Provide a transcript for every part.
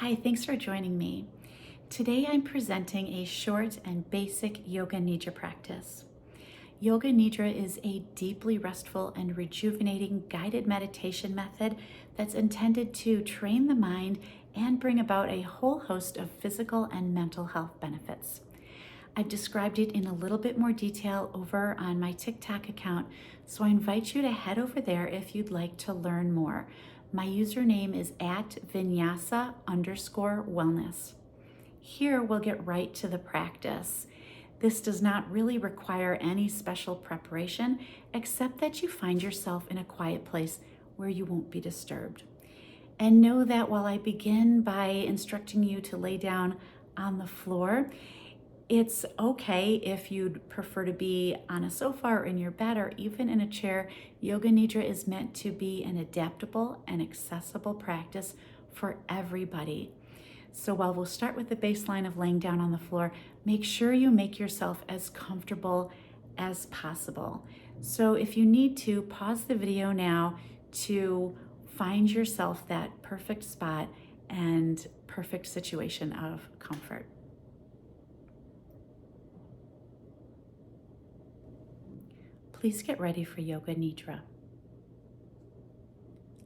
Hi, thanks for joining me. Today I'm presenting a short and basic Yoga Nidra practice. Yoga Nidra is a deeply restful and rejuvenating guided meditation method that's intended to train the mind and bring about a whole host of physical and mental health benefits. I've described it in a little bit more detail over on my TikTok account, so I invite you to head over there if you'd like to learn more. My username is @vinyasa_wellness. Here we'll get right to the practice. This does not really require any special preparation, except that you find yourself in a quiet place where you won't be disturbed. And know that while I begin by instructing you to lay down on the floor, it's okay if you'd prefer to be on a sofa or in your bed or even in a chair. Yoga Nidra is meant to be an adaptable and accessible practice for everybody. So while we'll start with the baseline of laying down on the floor, make sure you make yourself as comfortable as possible. So if you need to, pause the video now to find yourself that perfect spot and perfect situation of comfort. Please get ready for Yoga Nidra.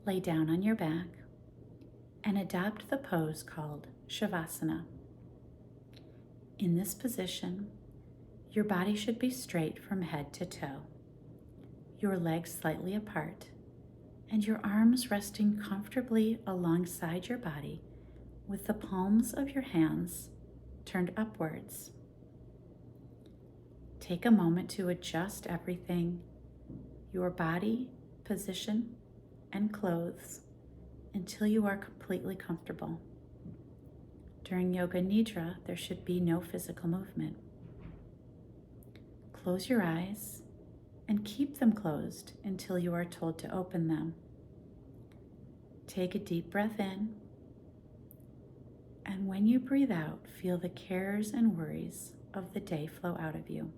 Lay down on your back and adopt the pose called Shavasana. In this position, your body should be straight from head to toe, your legs slightly apart, and your arms resting comfortably alongside your body with the palms of your hands turned upwards. Take a moment to adjust everything, your body, position, and clothes until you are completely comfortable. During Yoga Nidra, there should be no physical movement. Close your eyes and keep them closed until you are told to open them. Take a deep breath in, and when you breathe out, feel the cares and worries of the day flow out of you.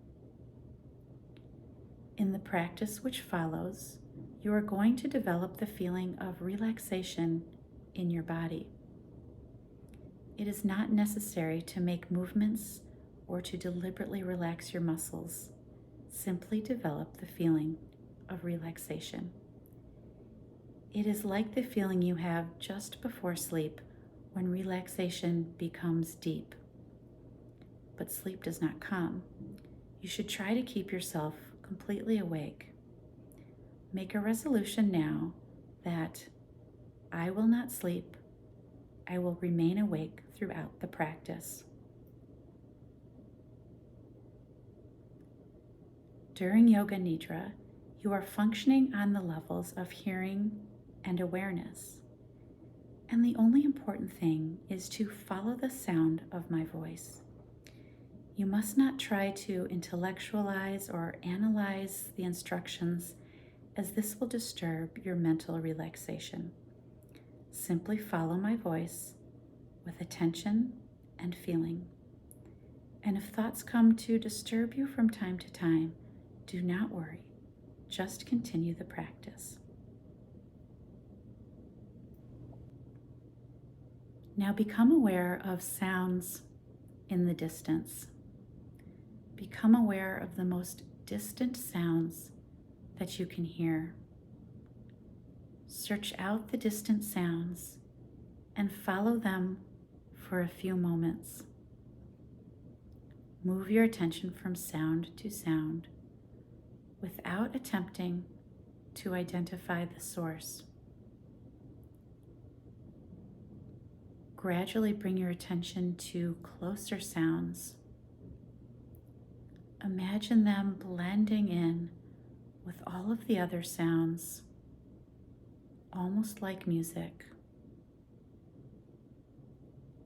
In the practice which follows, you are going to develop the feeling of relaxation in your body. It is not necessary to make movements or to deliberately relax your muscles. Simply develop the feeling of relaxation. It is like the feeling you have just before sleep when relaxation becomes deep. But sleep does not come. You should try to keep yourself completely awake. Make a resolution now that I will not sleep. I will remain awake throughout the practice. During Yoga Nidra, you are functioning on the levels of hearing and awareness. And the only important thing is to follow the sound of my voice. You must not try to intellectualize or analyze the instructions, as this will disturb your mental relaxation. Simply follow my voice with attention and feeling. And if thoughts come to disturb you from time to time, do not worry. Just continue the practice. Now become aware of sounds in the distance. Become aware of the most distant sounds that you can hear. Search out the distant sounds and follow them for a few moments. Move your attention from sound to sound without attempting to identify the source. Gradually bring your attention to closer sounds. Imagine them blending in with all of the other sounds, almost like music.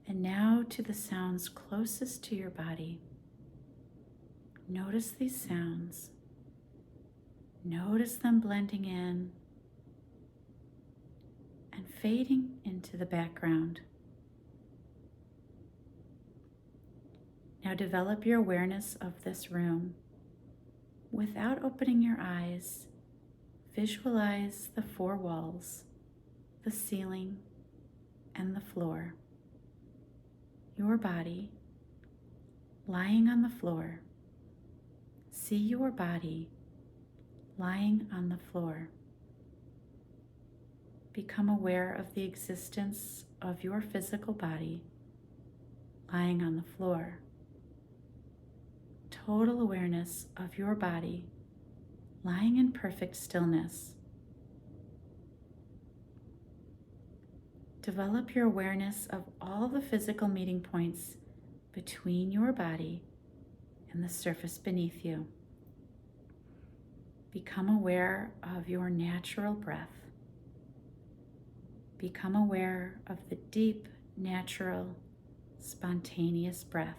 And now to the sounds closest to your body. Notice these sounds. Notice them blending in and fading into the background. Now develop your awareness of this room. Without opening your eyes, visualize the four walls, the ceiling, and the floor. your body lying on the floor. See your body lying on the floor. Become aware of the existence of your physical body lying on the floor. Total awareness of your body lying in perfect stillness. Develop your awareness of all the physical meeting points between your body and the surface beneath you. Become aware of your natural breath. Become aware of the deep, natural, spontaneous breath.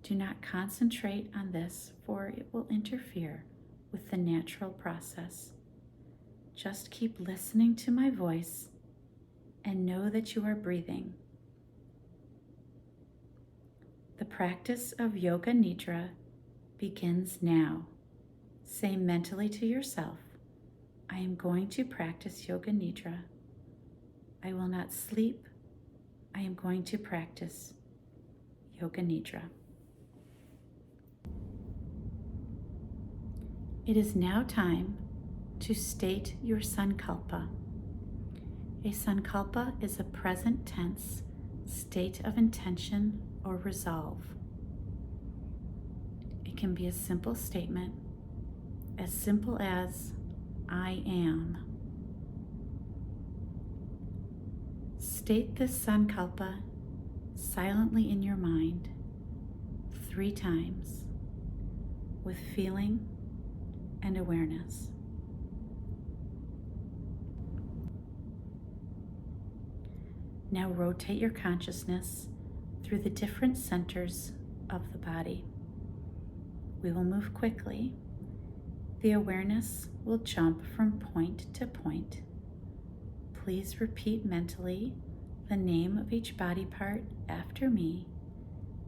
Do not concentrate on this, for it will interfere with the natural process. Just keep listening to my voice and know that you are breathing. The practice of Yoga Nidra begins now. Say mentally to yourself, I am going to practice Yoga Nidra. I will not sleep. I am going to practice Yoga Nidra. It is now time to state your sankalpa. A sankalpa is a present tense state of intention or resolve. It can be a simple statement, as simple as, I am. State this sankalpa silently in your mind 3 times with feeling and awareness. Now rotate your consciousness through the different centers of the body. We will move quickly. The awareness will jump from point to point. Please repeat mentally the name of each body part after me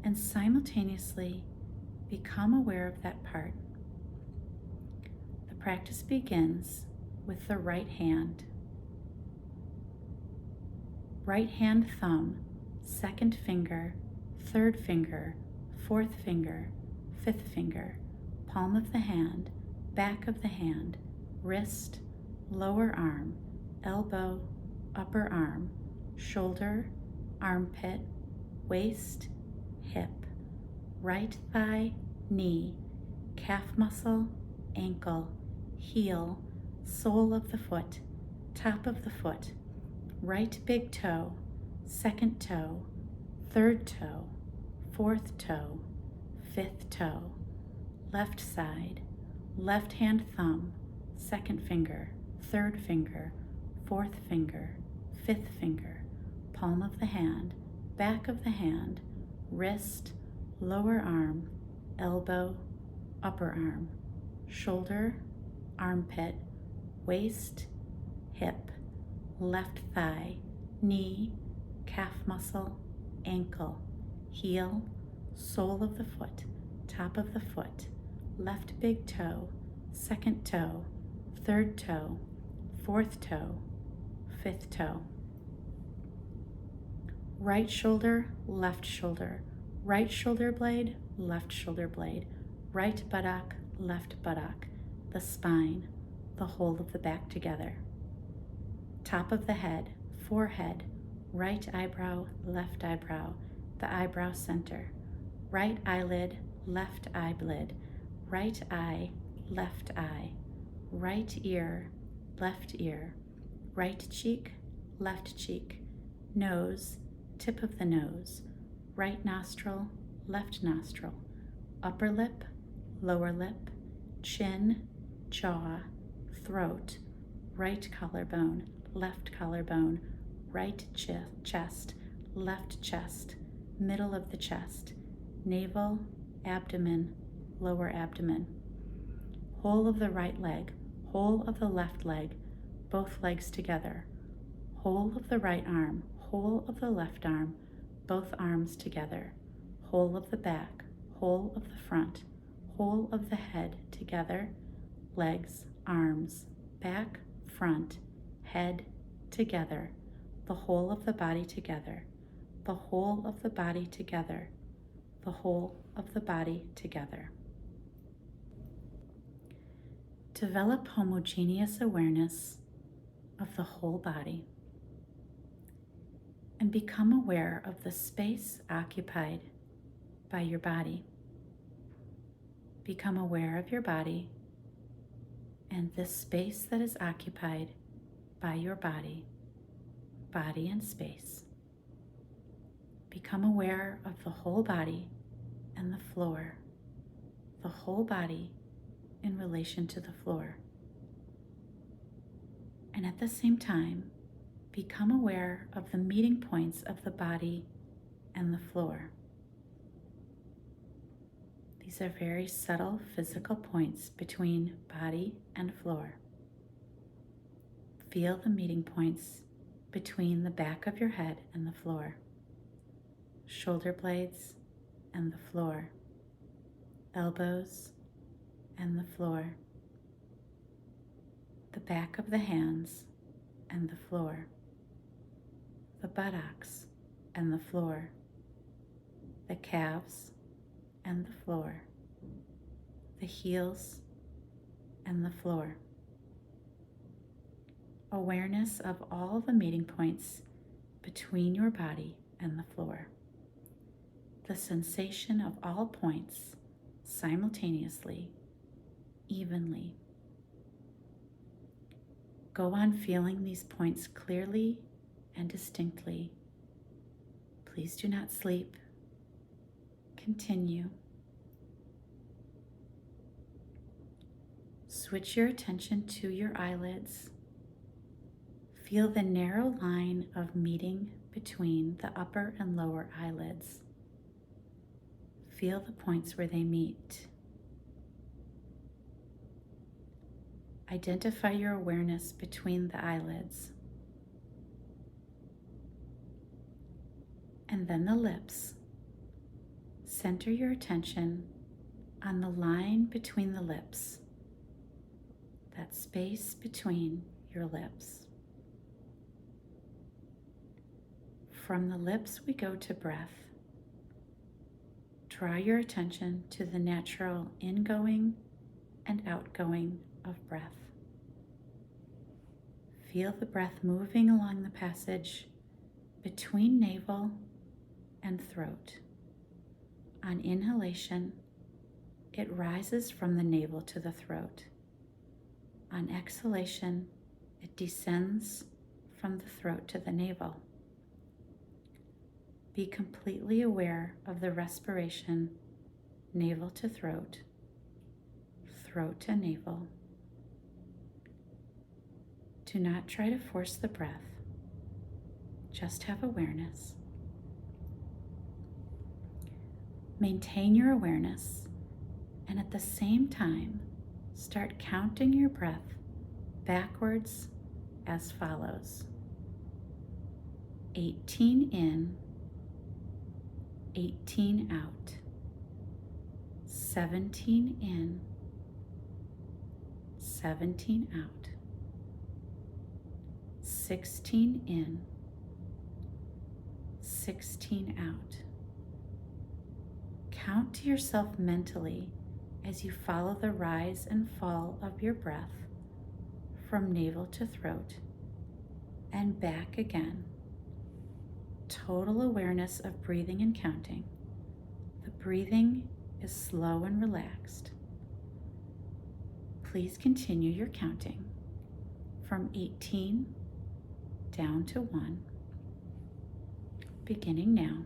and simultaneously become aware of that part. The practice begins with the right hand. Right hand thumb, second finger, third finger, fourth finger, fifth finger, palm of the hand, back of the hand, wrist, lower arm, elbow, upper arm, shoulder, armpit, waist, hip, right thigh, knee, calf muscle, ankle, heel, sole of the foot, top of the foot, right big toe, second toe, third toe, fourth toe, fifth toe, left side, left hand thumb, second finger, third finger, fourth finger, fifth finger, palm of the hand, back of the hand, wrist, lower arm, elbow, upper arm, shoulder, armpit, waist, hip, left thigh, knee, calf muscle, ankle, heel, sole of the foot, top of the foot, left big toe, second toe, third toe, fourth toe, fifth toe. Right shoulder, right shoulder blade, left shoulder blade, right buttock, left buttock, the spine, the whole of the back together. Top of the head, forehead, right eyebrow, the eyebrow center, right eyelid, left eyelid, right eye, left eye, right ear, right cheek, left cheek, nose, tip of the nose, right nostril, left nostril, upper lip, lower lip, chin, jaw, throat, right collarbone, left collarbone, right chest, left chest, middle of the chest, navel, abdomen, lower abdomen, whole of the right leg, whole of the left leg, both legs together, whole of the right arm, whole of the left arm, both arms together, whole of the back, whole of the front, whole of the head together, legs, arms, back, front, head together, the whole of the body together, the whole of the body together, the whole of the body together. Develop homogeneous awareness of the whole body and become aware of the space occupied by your body. Become aware of your body and this space that is occupied by your body, body and space. Become aware of the whole body and the floor, the whole body in relation to the floor. And at the same time, become aware of the meeting points of the body and the floor. These are very subtle physical points between body and floor. Feel the meeting points between the back of your head and the floor, shoulder blades and the floor, elbows and the floor, the back of the hands and the floor, the buttocks and the floor, the calves and the floor, the heels and the floor. Awareness of all the meeting points between your body and the floor. The sensation of all points simultaneously, evenly. Go on feeling these points clearly and distinctly. Please do not sleep. Continue. Switch your attention to your eyelids. Feel the narrow line of meeting between the upper and lower eyelids. Feel the points where they meet. Identify your awareness between the eyelids. And then the lips. Center your attention on the line between the lips, that space between your lips. From the lips, we go to breath. Draw your attention to the natural ingoing and outgoing of breath. Feel the breath moving along the passage between navel and throat. On inhalation, it rises from the navel to the throat. On exhalation, it descends from the throat to the navel. Be completely aware of the respiration, navel to throat, throat to navel. Do not try to force the breath. Just have awareness. Maintain your awareness, and at the same time, start counting your breath backwards as follows. 18 in, 18 out. 17 in, 17 out. 16 in, 16 out. Count to yourself mentally as you follow the rise and fall of your breath from navel to throat and back again. Total awareness of breathing and counting. The breathing is slow and relaxed. Please continue your counting from 18 down to 1, beginning now.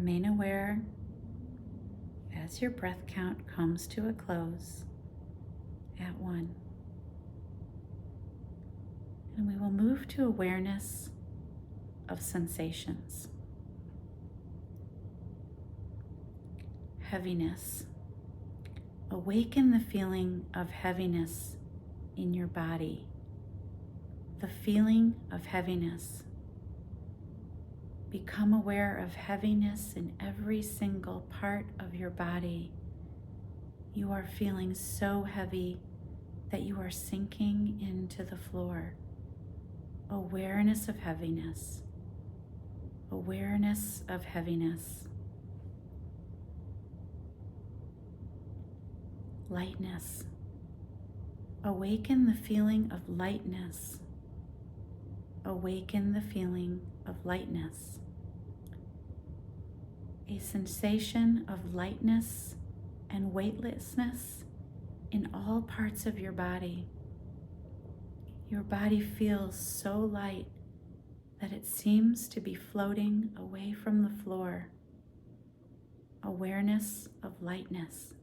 Remain aware as your breath count comes to a close at 1. And we will move to awareness of sensations. Heaviness. Awaken the feeling of heaviness in your body. The feeling of heaviness. Become aware of heaviness in every single part of your body. You are feeling so heavy that you are sinking into the floor. Awareness of heaviness. Awareness of heaviness. Lightness. Awaken the feeling of lightness. Awaken the feeling of lightness. A sensation of lightness and weightlessness in all parts of your body. Your body feels so light that it seems to be floating away from the floor. Awareness of lightness.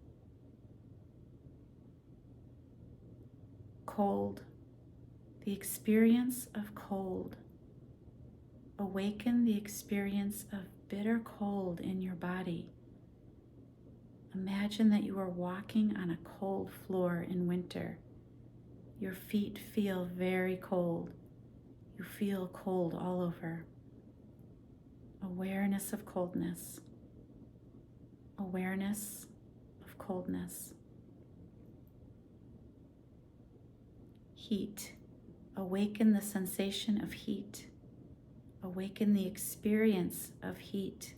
Cold. The experience of cold. Awaken the experience of bitter cold in your body. Imagine that you are walking on a cold floor in winter. Your feet feel very cold. You feel cold all over. Awareness of coldness. Awareness of coldness. Heat. Awaken the sensation of heat. Awaken the experience of heat.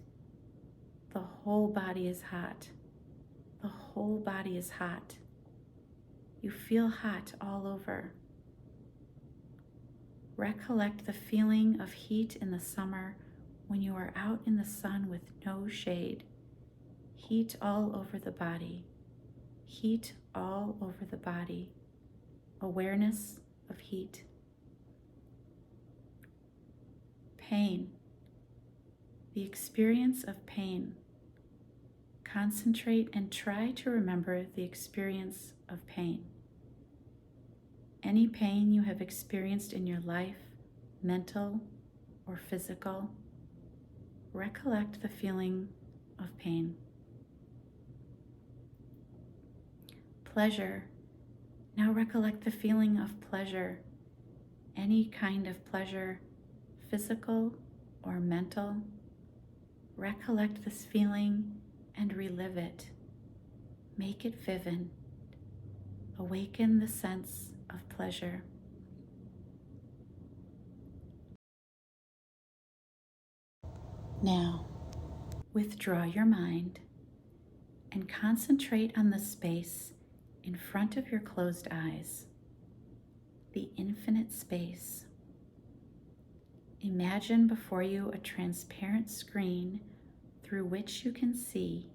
The whole body is hot. The whole body is hot. You feel hot all over. Recollect the feeling of heat in the summer when you are out in the sun with no shade. Heat all over the body. Heat all over the body. Awareness of heat. Pain. The experience of pain. Concentrate and try to remember the experience of pain. Any pain you have experienced in your life, mental or physical, recollect the feeling of pain. Pleasure. Now recollect the feeling of pleasure. Any kind of pleasure, physical or mental. Recollect this feeling and relive it. Make it vivid. Awaken the sense of pleasure. Now, withdraw your mind and concentrate on the space in front of your closed eyes, the infinite space. Imagine before you a transparent screen through which you can see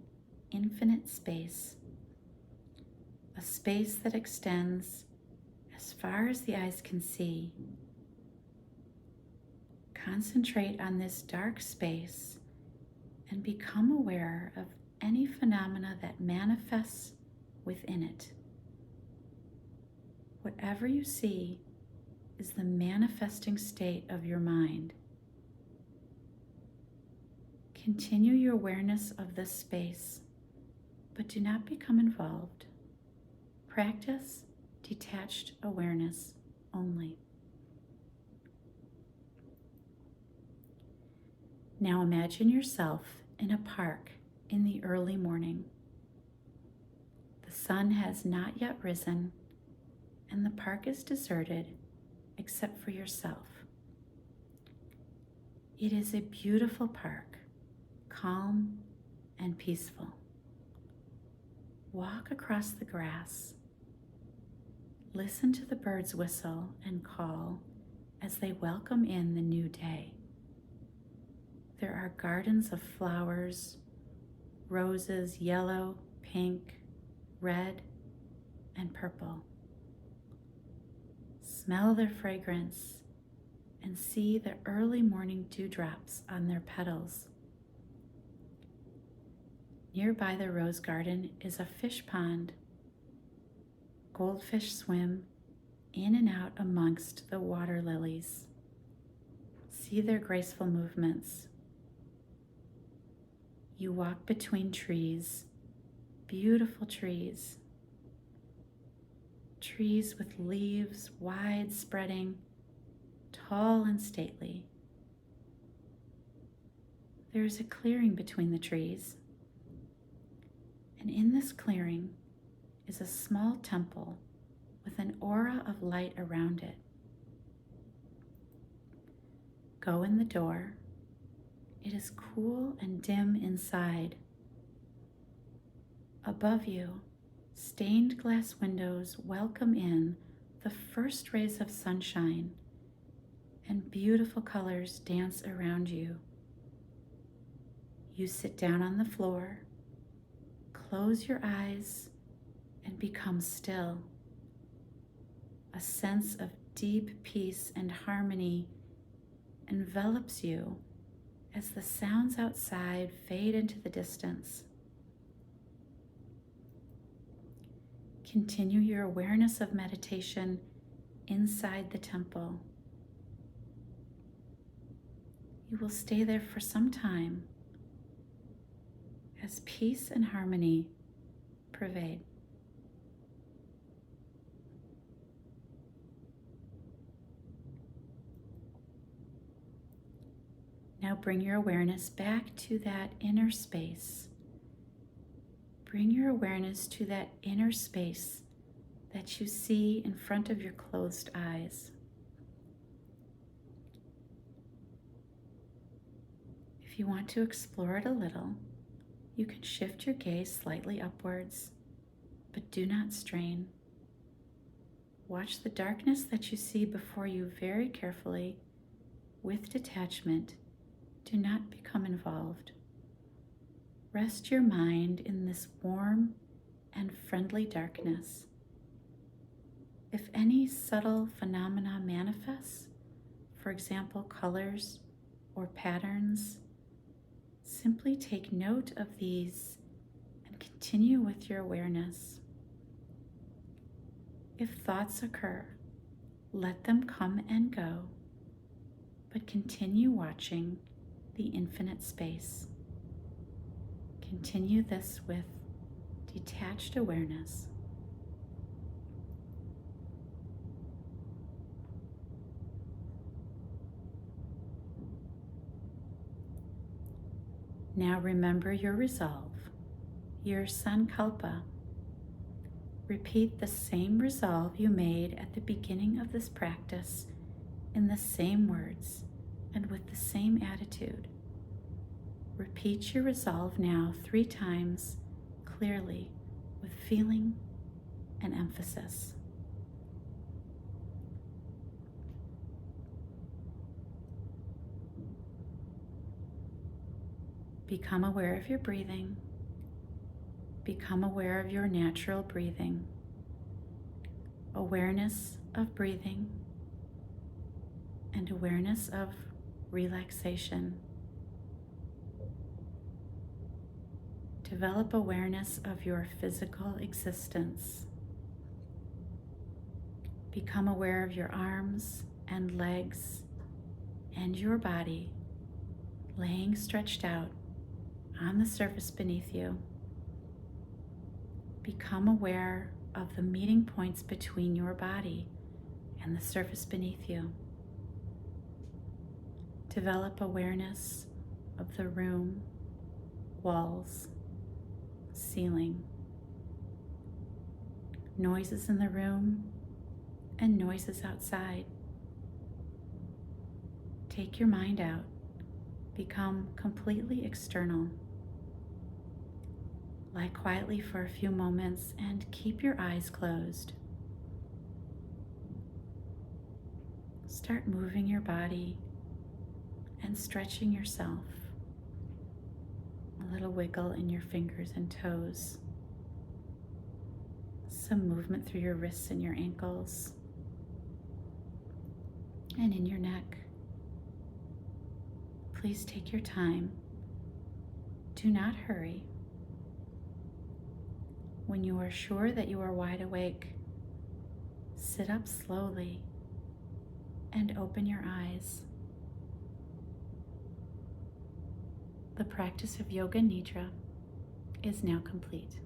infinite space, a space that extends as far as the eyes can see. Concentrate on this dark space and become aware of any phenomena that manifests within it. Whatever you see is the manifesting state of your mind. Continue your awareness of this space, but do not become involved. Practice detached awareness only. Now imagine yourself in a park in the early morning. The sun has not yet risen, and the park is deserted except for yourself. It is a beautiful park, calm and peaceful. Walk across the grass. Listen to the birds whistle and call as they welcome in the new day. There are gardens of flowers, roses, yellow, pink, red, and purple. Smell their fragrance and see the early morning dewdrops on their petals. Nearby the rose garden is a fish pond. Goldfish swim in and out amongst the water lilies. See their graceful movements. You walk between trees, beautiful trees. Trees with leaves wide spreading, tall and stately. There is a clearing between the trees, and in this clearing is a small temple with an aura of light around it. Go in the door. It is cool and dim inside. Above you, stained glass windows welcome in the first rays of sunshine, and beautiful colors dance around you. You sit down on the floor, close your eyes, and become still. A sense of deep peace and harmony envelops you as the sounds outside fade into the distance. Continue your awareness of meditation inside the temple. You will stay there for some time as peace and harmony pervade. Now bring your awareness back to that inner space. Bring your awareness to that inner space that you see in front of your closed eyes. If you want to explore it a little, you can shift your gaze slightly upwards, but do not strain. Watch the darkness that you see before you very carefully, with detachment. Do not become involved. Rest your mind in this warm and friendly darkness. If any subtle phenomena manifests, for example, colors or patterns, simply take note of these and continue with your awareness. If thoughts occur, let them come and go, but continue watching the infinite space. Continue this with detached awareness. Now remember your resolve, your sankalpa. Repeat the same resolve you made at the beginning of this practice in the same words and with the same attitude. Repeat your resolve now 3 times clearly with feeling and emphasis. Become aware of your breathing. Become aware of your natural breathing. Awareness of breathing and awareness of relaxation. Develop awareness of your physical existence. Become aware of your arms and legs and your body laying stretched out on the surface beneath you. Become aware of the meeting points between your body and the surface beneath you. Develop awareness of the room, walls, ceiling, noises in the room and noises outside. Take your mind out. Become completely external. Lie quietly for a few moments and keep your eyes closed. Start moving your body and stretching yourself. A little wiggle in your fingers and toes. Some movement through your wrists and your ankles and in your neck. Please take your time. Do not hurry. When you are sure that you are wide awake, sit up slowly and open your eyes. The practice of Yoga Nidra is now complete.